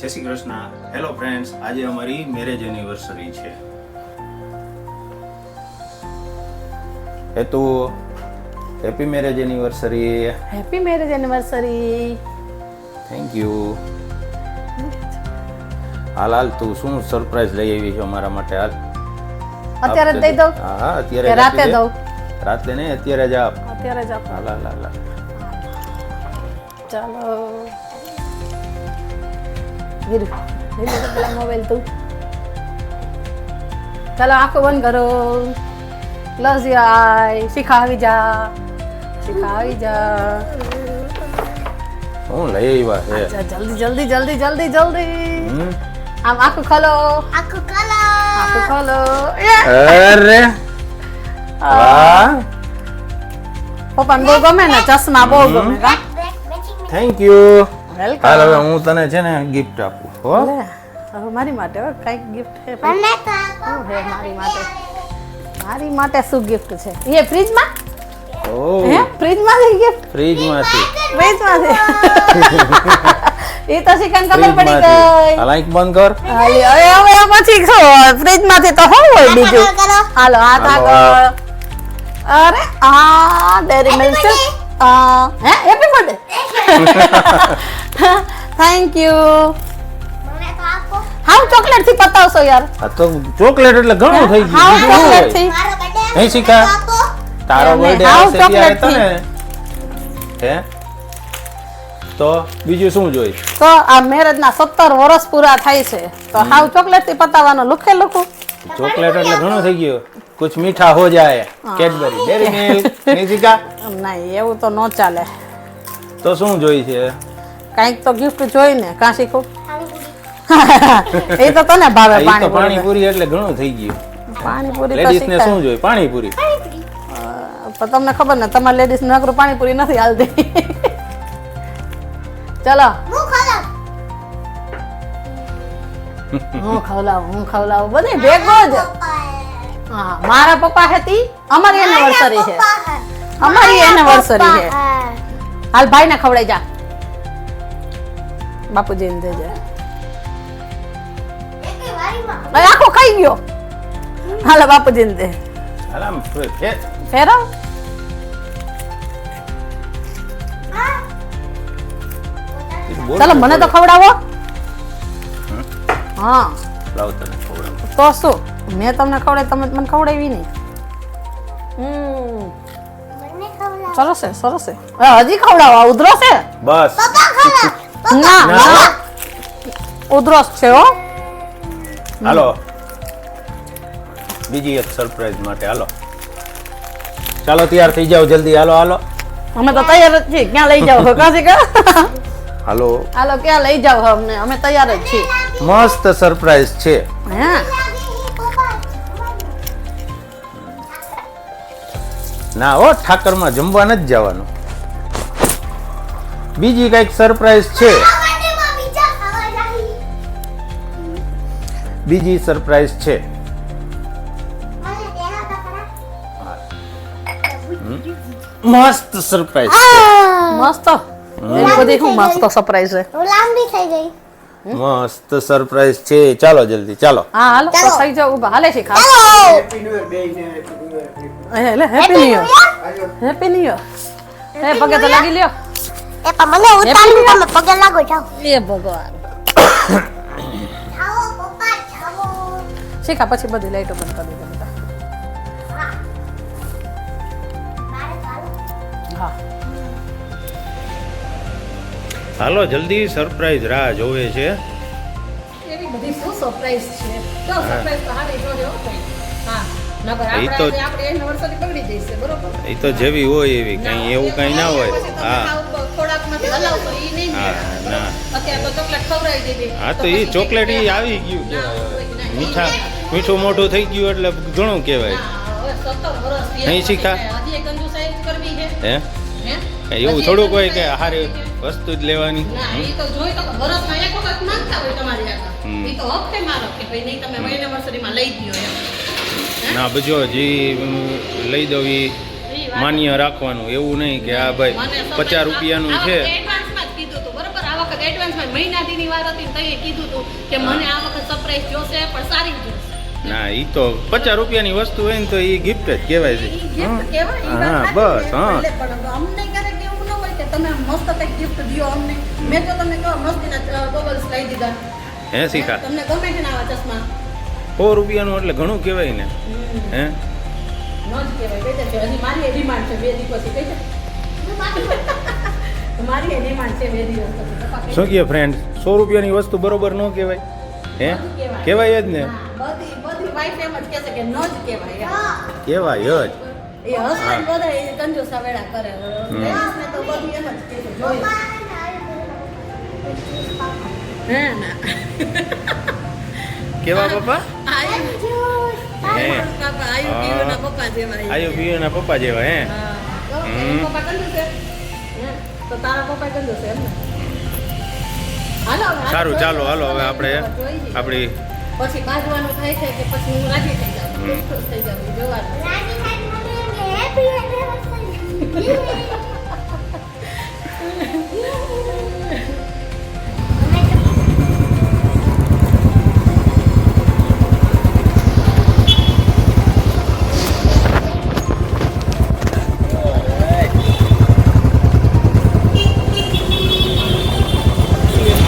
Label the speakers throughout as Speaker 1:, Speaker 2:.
Speaker 1: જય Shri Krishna. Hello friends, આજે અમારી મેરેજ એનિવર્સરી છે. હેતુ, happy marriage anniversary.
Speaker 2: Happy marriage anniversary.
Speaker 1: Thank you. હાલ તું શું સરપ્રાઈઝ લઈ આવી છે અમારા માટે? હાલ
Speaker 2: અત્યારે જ દઈ દઉં?
Speaker 1: હા, અત્યારે
Speaker 2: રાતે દઉં?
Speaker 1: રાતે નહીં, અત્યારે જ આપ.
Speaker 2: અત્યારે જ આપ.
Speaker 1: હાલ.
Speaker 2: ચાલો વીરુ, પેલા મોબાઈલ તું. ચાલો આંખો બંધ કરો. ક્લોઝ યોર આઈ. શિખા આવી જા.
Speaker 1: હું લઈ આવ્યા છે?
Speaker 2: જલ્દી આમ આંખો ખોલો.
Speaker 1: અરે વાહ,
Speaker 2: પપ્પાને બહુ ગમે ને ચશ્મા, બહુ ગમે. કા
Speaker 1: થેન્ક યુ.
Speaker 2: વેલકમ.
Speaker 1: હાલ હવે હું તને છે ને ગિફ્ટ આપું. હો,
Speaker 2: હવે મારી માટે કઈક ગિફ્ટ છે. મારી માટે શું ગિફ્ટ છે? એ ફ્રીજમાં? હે, ફ્રીજમાંથી ગિફ્ટ?
Speaker 1: ફ્રીજમાંથી.
Speaker 2: એ તો શિકાન ખબર પડી ગઈ.
Speaker 1: લાઈક બંધ કર.
Speaker 2: હવે પછી શું ફ્રીજમાંથી તો શું હોય બીજું? હાલો હાથ આગળ. અરે આ ડેરી મિલ્ક છે. હે, happy birthday. Thank you. How chocolate થી પતાવશો યાર?
Speaker 1: આ તો ચોકલેટ એટલે ઘણું થઈ
Speaker 2: હાઉ
Speaker 1: ગયું.
Speaker 2: ચોકલેટ થી?
Speaker 1: નહીં શીખા, તારો બર્થડે
Speaker 2: હાઉ
Speaker 1: આવશે ત્યારે
Speaker 2: ચોકલેટ
Speaker 1: તને હે તો બીજું શું જોઈ?
Speaker 2: તો આ મેરેજ ના 17 વર્ષ પૂરા થાય છે તો હાઉ ચોકલેટ થી પતાવવાનું લુખે લુખું.
Speaker 1: ચોકલેટ એટલે ઘણું થઈ ગયું. કુછ મીઠા હો જાય. Cadbury, dairy milk. નહીં શીખા?
Speaker 2: નહીં, એવું તો ન ચાલે.
Speaker 1: તો શું જોઈ છે?
Speaker 2: કાંઈક તો ગિફ્ટ જોઈને. કાં શીખું? એ તો તને ભાવે
Speaker 1: આ ઈ તો
Speaker 2: પાણીપુરી.
Speaker 1: પાણીપુરી એટલે ઘણું થઈ ગયું.
Speaker 2: પાણીપુરી તો
Speaker 1: લેડીઝ ને
Speaker 2: શીખાય.
Speaker 1: શું જોઈ? પાણીપુરી.
Speaker 2: પણ તમને ખબર ને તમારા લેડીઝ ને નકરું પાણીપુરી નથી હાલતી. ચલો હું ખવડાવું બધી ભેગો જ. હા, મારા પપ્પા હતી. અમારી એનિવર્સરી છે. હાલ ભાઈ ને ખવડાઈ જા. બાપુજી ને દેજે. આખો ખાઈ ગયો. હાલો બાપુજી ને દે.
Speaker 1: આરામ
Speaker 2: ફેરવ. ચાલો મને તો ખવડાવો. હા
Speaker 1: લાવ તને ખવડાવું.
Speaker 2: તો શું, મેં તમને ખવડાવી, તમે મને ખવડાવી નહીં. સરસ છે. હજી ખવડાવો. ઉધરો છે?
Speaker 1: બસ
Speaker 2: ના, ઉધરસ છે હો.
Speaker 1: હાલો બીજી એક સરપ્રાઈઝ માટે. હાલો ચાલો તૈયાર થઈ જાઓ જલ્દી. હાલો
Speaker 2: અમે તો તૈયાર જ છીએ. ક્યાં લઈ જાવ? કાશી કા?
Speaker 1: હાલો
Speaker 2: ક્યાં લઈ જાવ? અમને અમે તૈયાર જ છીએ.
Speaker 1: મસ્ત સરપ્રાઈઝ છે.
Speaker 2: હે,
Speaker 1: ના હો, ઠાકરમાં જમવા નથી જવાનું. બીજી કઈક સરપ્રાઈઝ છે. બીજી સરપ્રાઈઝ છે. મસ્ત સરપ્રાઈઝ છે.
Speaker 2: મસ્ત. એની બધી શું મસ્ત સરપ્રાઈઝ છે.
Speaker 1: મસ્ત સરપ્રાઈઝ છે. ચાલો જલ્દી ચાલો.
Speaker 2: હા હાલો તો થઈ જાવ ઊભા. હાલે છે ખા. એટલે હેપી ન્યુ યર. હે પગે તો લાગી લ્યો. એ ભગવાન. શીખા પછી બધી લાઈટો બંધ કરી દે બધા. હા
Speaker 1: હાલો જલ્દી, સરપ્રાઈઝ રાહ જોવે છે.
Speaker 2: એવી બધી શું સરપ્રાઈઝ છે? તો સરપ્રાઈઝ તો હારી જોજો. હા નગર
Speaker 1: ઈ તો-
Speaker 2: આપણે એનિવર્સરી બગડી જશે બરોબર.
Speaker 1: એ તો જેવી હોય એવી, કઈ એવું કઈ ના હોય. હા
Speaker 2: ખોરાકમાંથી હલાવતો ઈ નહીં
Speaker 1: હા
Speaker 2: મળે.
Speaker 1: ના
Speaker 2: અત્યારે તો ચોકલેટ ખવડાવી દીધી.
Speaker 1: હા તો એ ચોકલેટ ઈ આવી ગયું કહેવાય. મીઠું મોઢું થઈ ગયું એટલે ઘણું કહેવાય.
Speaker 2: હવે 17 વર્ષ
Speaker 1: નહીં શીખા?
Speaker 2: હજી એક કંજુસાઈ કરવી છે.
Speaker 1: હે
Speaker 2: હે?
Speaker 1: એવું થોડુંક હોય કે હારી વસ્તુ જ લેવાની.
Speaker 2: ના, ઈ તો જોઈ તો વર્ષમાં એક વખત માંગતા હોય તમારી આગળ. ઈ તો હપ્તે મારો કે ભાઈ નહીં તમે એનિવર્સરીમાં લઈ ગયો એમ.
Speaker 1: ના બજો જી લઈ દઉં ઈ માન્ય રાખવાનું, એવું નહીં કે આ ભાઈ 50 રૂપિયાનું છે.
Speaker 2: એડવાન્સમાં જ કીધું હતું બરોબર. આ વખત એડવાન્સમાં
Speaker 3: મહિનાથીની વાર હતી તો એ કીધું હતું કે મને આ વખત સરપ્રાઈઝ જોશે પણ સારી જોશે.
Speaker 1: ના ઈ તો 50 રૂપિયાની વસ્તુ હોય ને તો ઈ ગિફ્ટ જ કહેવાય છે.
Speaker 3: ઈ gift કહેવાય, ઈ
Speaker 1: હા,
Speaker 3: વાત
Speaker 1: બસ,
Speaker 3: સાચી છે.
Speaker 1: હા.
Speaker 3: ભલે, પણ અમને ક્યારેક એવું ન હોય કે તમે મસ્ત કંઈક gift દ્યો અમને. મેં તો તમને કેવા મસ્તીના goggles લઈ દીધા.
Speaker 1: હે શીખા
Speaker 3: તમને ગમે છે ને આવા ચશ્મા?
Speaker 1: 100 રૂપિયાનું એટલે ઘણું કહેવાય ને. હે
Speaker 3: ન જ કહેવાય, કહી દે છે. હજી મારી ડિમાન્ડ છે 2 દિવસ પછી, કહી દે. મારી ડિમાન્ડ છે 2 દિવસ પછી. પપ્પા કહી દે.
Speaker 1: શું કહે ફ્રેન્ડ, 100 રૂપિયાની વસ્તુ બરોબર ન કહેવાય? હે કહેવાય જ ને.
Speaker 3: હા, બધી વાઈફ એમ જ કહેશે કે ન જ કહેવાય.
Speaker 1: કહેવાય જ.
Speaker 3: એ હસબન્ડ બધા એ કંજૂસા વેડા કરે. લેડીઝને તો બધી એમ જ કહેશે, જોયું. હે ના.
Speaker 1: કેવા પપ્પા? હે.
Speaker 3: આયુ પપ્પા જેવા.
Speaker 1: આયુ પીયુના પપ્પા જેવા હે.
Speaker 3: હા. એની પપ્પા કંજૂસ છે? હે? તો તારા પપ્પા કંજૂસ છે એમ ને? હાલો હવે,
Speaker 1: સારું
Speaker 3: જોઈ
Speaker 1: ચાલો
Speaker 3: લો.
Speaker 1: હાલો હવે આપણે
Speaker 3: જોઈ લઈએ.
Speaker 1: આપણી
Speaker 3: પછી બાજવાનું થાય છે કે પછી હું રાજી થઈ જાઉં, ખુશ થઈ જાઉં, જોવાનું.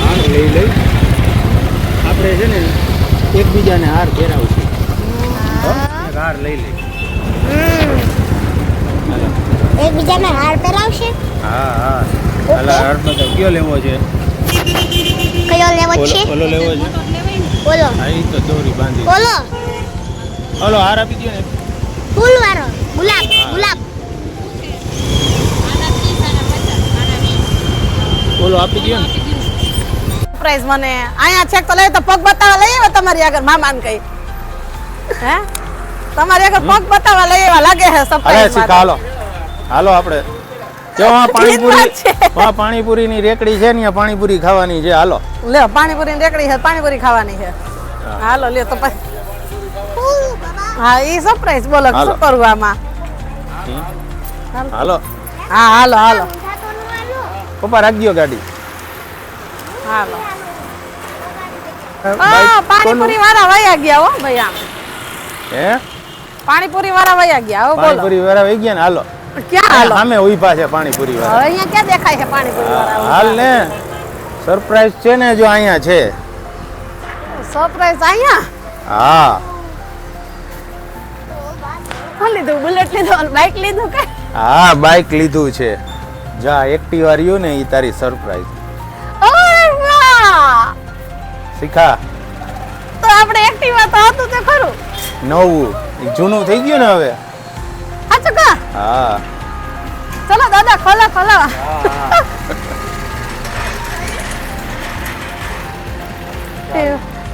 Speaker 1: હાર લઈ આપણે છે ને એકબીજાને હાર પહેરાવશું. એક હાર લઈ લઈ.
Speaker 4: એકબીજાને હાર પહેરાવશે?
Speaker 1: હા હા હાલા હાર બધા કયો લેવો છે?
Speaker 4: કયો લેવો છે?
Speaker 1: ઓલો લેવો છે.
Speaker 4: બોલો
Speaker 1: હા ઈ તો દોરી બાંધી.
Speaker 4: બોલો
Speaker 1: ઓલો હાર આપી દો ને.
Speaker 4: ફૂલ વાળો ગુલાબ ગુલાબ
Speaker 1: ઓલો આપી દો ને.
Speaker 2: સરપ્રાઈઝ મને અહીંયા છેક તો લઈ તો પગ બતાવવા લઈ આવ્યા તમારી આગળ મામાને કઈ. હે તમારી આગળ પગ બતાવવા લઈ આવ્યા લાગે છે
Speaker 1: અરે
Speaker 2: સરપ્રાઈઝ
Speaker 1: શીખા હાલો હાલો આપણે ત્યાં પાણીપુરીની રેકડી છે ને ત્યાં પાણીપુરી ખાવાની છે. હાલો
Speaker 2: લે પાણીપુરી રેકડી છે, પાણીપુરી ખાવાની છે. હાલો લે તો પછી હા ઈ સરપ્રાઈઝ બોલો
Speaker 1: હાલો.
Speaker 2: શું કરવું આમાં?
Speaker 1: હાલો
Speaker 2: હા હાલો હાલો
Speaker 1: પપ્પા રાખજો ગાડી.
Speaker 2: હાલો
Speaker 1: બાઈક
Speaker 2: પાણીપુરી વાળા વયા ગયા હો ભાઈ આમ
Speaker 1: હે
Speaker 2: પાણીપુરી વાળા વયા ગયા હો બોલો
Speaker 1: પાણીપુરી વાળા વહી ગયા ને. હાલો
Speaker 2: ક્યાં હાલો
Speaker 1: સામે ઊભા છે પાણીપુરી
Speaker 2: હવે
Speaker 1: વાળા.
Speaker 2: અહીંયા ક્યાં દેખાય છે પાણીપુરી વાળા?
Speaker 1: હાલ ને સરપ્રાઈઝ છે ને જો અહીંયા છે.
Speaker 2: સરપ્રાઈઝ અહીંયા
Speaker 1: હા
Speaker 2: શું લીધું? બુલેટ લીધું, બાઇક લીધું કે?
Speaker 1: હા બાઈક લીધું છે. જા એક્ટિવા રહ્યું ને એ તારી સરપ્રાઈઝ.
Speaker 2: ઓય વાહ!
Speaker 1: શીખા
Speaker 2: તો આપણે એક્ટિવા તો હતું તે ખરું.
Speaker 1: નવું ઈ જૂનું થઈ ગયું ને હવે.
Speaker 2: સાચું કા?
Speaker 1: હા
Speaker 2: ચલો દાદા ખોલો ખોલો.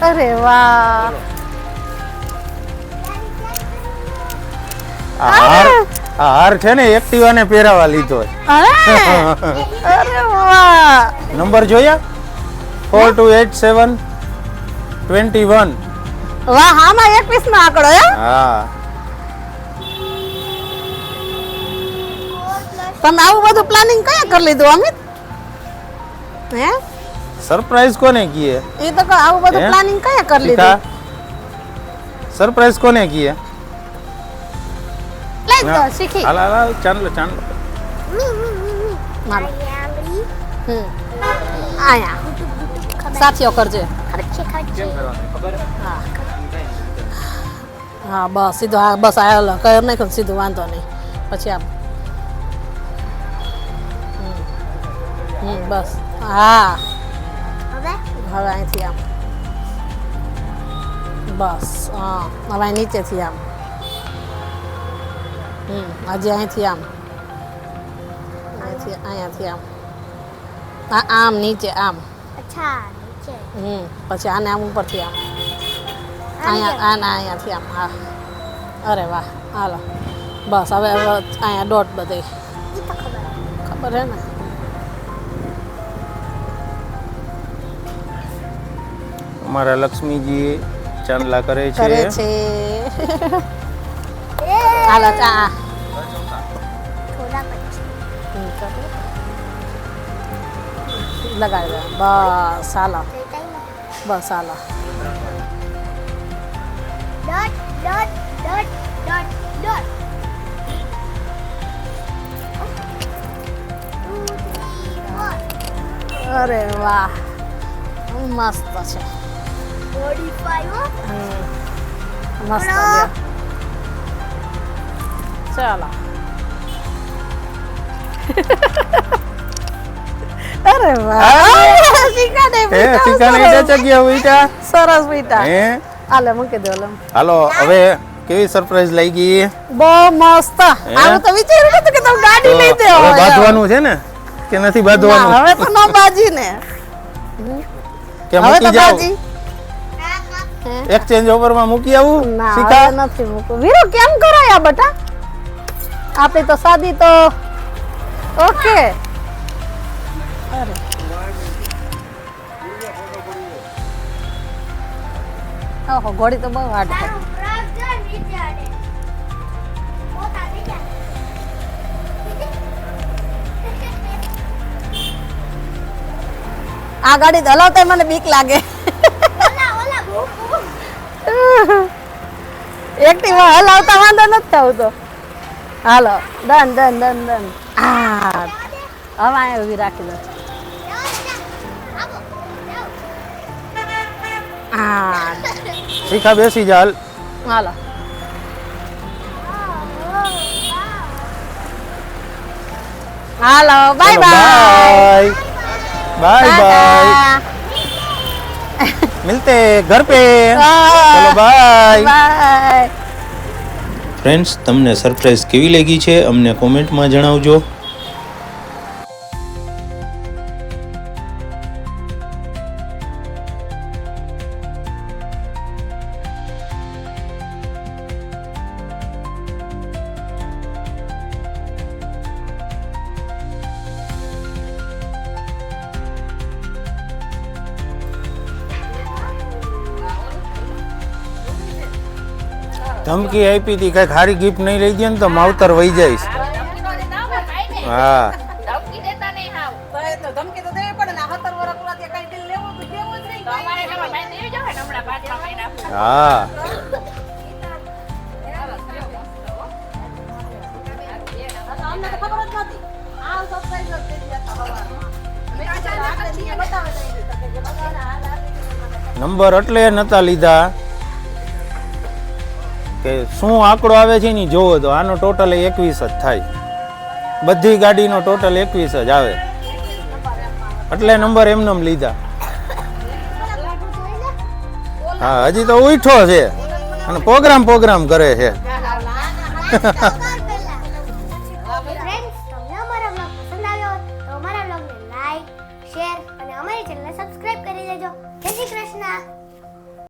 Speaker 2: અરે વાહ!
Speaker 1: આ હાર છે ને એક્ટિવા ને પહેરાવા લીધો છે.
Speaker 2: અરે વાહ!
Speaker 1: નંબર જોયા 4287 21.
Speaker 2: વાહ આમાં 21 નો આંકડો હે?
Speaker 1: હા
Speaker 2: તમે આવું બધું પ્લાનિંગ કયા કરી લીધું અમિત? હે
Speaker 1: સરપ્રાઈઝ કોને કીએ?
Speaker 2: એ તો કહો, આવું બધું
Speaker 1: હે?
Speaker 2: પ્લાનિંગ કયા કરી
Speaker 1: શીખા
Speaker 2: લીધું?
Speaker 1: સરપ્રાઈઝ કોને કીએ?
Speaker 2: લઈ દો શીખી.
Speaker 1: હાલ હાલ હાલ, ચાંદલો ચાંદલો.
Speaker 2: મારો. આયા સાથીઓ કરજે. હા હા બસ સીધો હા બસ આ કર નાખ્યો ને સીધું વાંધો નહીં પછી આમ બસ હા હવે અહીંથી આમ બસ હા હવે અહીં નીચેથી આમ હજી અહીંથી આમ અહીંથી અહીંયાથી આમ આમ નીચે આમ
Speaker 4: અચ્છા નીચે
Speaker 2: પછી આને આમ ઉપરથી આમ અહીંયા આના અહીંયાથી આમ હા અરે વાહ હાલો બસ હવે અહીંયા ડોટ બધે
Speaker 4: ઈ તો
Speaker 2: ખબર હે ને
Speaker 1: અમારા લક્ષ્મીજી ચાંદલા કરે
Speaker 2: કરે
Speaker 1: છે.
Speaker 2: છે હાલો ચા
Speaker 4: થોડા પછી
Speaker 2: લગાડી દે બસ હાલો બસ હાલો
Speaker 4: Dot, dot, dot, dot, dot. 2, 3, 4.
Speaker 2: અરે વાહ મસ્ત છે
Speaker 4: 45 હો.
Speaker 2: મસ્ત લ્યો. ચાલો અરે વાહ શીખાને
Speaker 1: શીખાને જગ્યા ઉઈટા
Speaker 2: સરસ બેટા
Speaker 1: હે
Speaker 2: આલે મૂકી દો લે
Speaker 1: હાલો હવે કેવી સરપ્રાઈઝ લઈ ગઈ
Speaker 2: બહુ મસ્ત આવું તો વિચાર્યું નતું કે તમે ગાડી લઈ દે
Speaker 1: હવે બાંધવાનું છે ને કે નથી બાંધવાનું
Speaker 2: હવે તો ન બાજી ને
Speaker 1: કે
Speaker 2: હવે તો
Speaker 1: મૂકી જાવ
Speaker 2: બાજી
Speaker 1: એક્સચેન્જ ઓફર માં મૂકી આવું
Speaker 2: ના
Speaker 1: શીખા
Speaker 2: હવે નથી મૂકવું વીરો કેમ કરાયા બટા આપણી તો શાદી તો ઓકે અરે ઓહો ઘોડી તો બહુ હાડ છે
Speaker 4: તારું ફ્રોક જો નીચે અડે. મોટા થઈ ગયા.
Speaker 2: આ ગાડી તો હલાવતા મને બીક લાગે
Speaker 4: ઓલા ભૂખ ભૂખ.
Speaker 2: એક્ટિવા હલાવતા વાંધો નથી આવતો હાલો ડન ડન ડન ડન આ હવે અહીંયા ઊભી રાખી દો
Speaker 4: આવો. જાઓ.
Speaker 2: આ
Speaker 1: શીખા બેસી જા હાલ
Speaker 2: હાલો હાલો બાય બાય
Speaker 1: बाय बाय मिलते हैं घर पे चलो बाय
Speaker 2: બાય
Speaker 1: ફ્રેન્ડ્સ તમને સરપ્રાઈઝ કેવી લાગી છે અમને કોમેન્ટમાં જણાવજો ધમકી આપી હતી કઈ ખારી ગિફ્ટ નહીં લઈ દે ને તો માવતર વહી જઈશ હા
Speaker 3: ધમકી દેતા નહીં હાવ તો ધમકી તો દેવી પડે ને 17 વર્ષ પૂરા થયા કઈ દિલ લેવું તો દેવું જ નહીં તમારે તમારા ભાઈ દેવી જાવ ને હમણાં 5 મહિના
Speaker 1: હા
Speaker 3: અમને તો ખબર જ નથી આ સરપ્રાઈઝ જ કરી જતા હવારમાં મેં કીધું આગળ દિયા બતાવે નહીં તો કે બધાને હાલ આપી
Speaker 1: નંબર એટલે નતા લીધા કે શું આંકડો આવે છે ને જોવો તો આનો ટોટલ 21 જ થાય બધી ગાડીનો ટોટલ 21 જ આવે એટલે નંબર એમનેમ લીધા હા હજી તો ઉઠો છે અને પ્રોગ્રામ કરે છે
Speaker 4: ફ્રેન્ડ્સ, તમને અમારો બ્લોગ પસંદ આવ્યો તો અમારા બ્લોગને લાઈક, શેર અને અમારી ચેનલને સબસ્ક્રાઇબ કરી દેજો. જય શ્રી કૃષ્ણ.